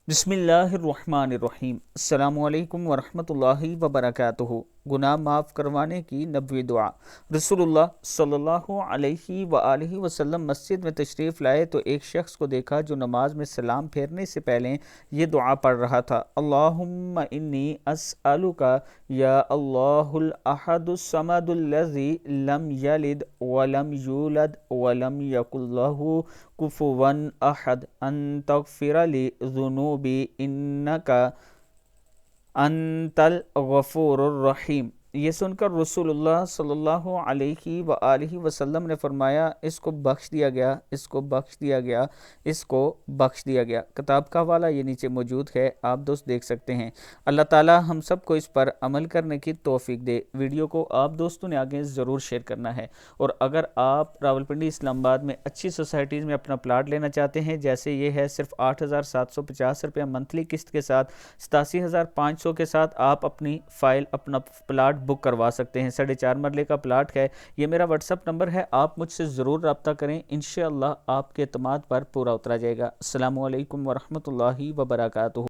بسم اللہ الرحمن الرحیم۔ السلام علیکم ورحمۃ اللہ وبرکاتہ۔ گناہ معاف کروانے کی نبوی دعا۔ رسول اللہ صلی اللہ علیہ وآلہ وسلم مسجد میں تشریف لائے تو ایک شخص کو دیکھا جو نماز میں سلام پھیرنے سے پہلے یہ دعا پڑھ رہا تھا: اللہم انی اسألک یا اللہ الاحد الصمد الذی لم یلد ولم یولد ولم یکن لہ کفوا احد ان تغفر لی ذنوبی انک انت الغفور الرحیم۔ یہ سن کر رسول اللہ صلی اللہ علیہ وآلہ وسلم نے فرمایا: اس کو بخش دیا گیا، اس کو بخش دیا گیا، اس کو بخش دیا گیا۔ کتاب کا حوالہ یہ نیچے موجود ہے، آپ دوست دیکھ سکتے ہیں۔ اللہ تعالی ہم سب کو اس پر عمل کرنے کی توفیق دے۔ ویڈیو کو آپ دوستوں نے آگے ضرور شیئر کرنا ہے، اور اگر آپ راولپنڈی اسلام آباد میں اچھی سوسائٹیز میں اپنا پلاٹ لینا چاہتے ہیں، جیسے یہ ہے صرف 8,750 روپیہ منتھلی قسط کے ساتھ 87,500 کے ساتھ آپ اپنی فائل اپنا پلاٹ بک کروا سکتے ہیں۔ 4.5 مرلے کا پلاٹ ہے۔ یہ میرا واٹس اپ نمبر ہے، آپ مجھ سے ضرور رابطہ کریں، انشاءاللہ آپ کے اعتماد پر پورا اترا جائے گا۔ السلام علیکم ورحمۃ اللہ وبرکاتہ۔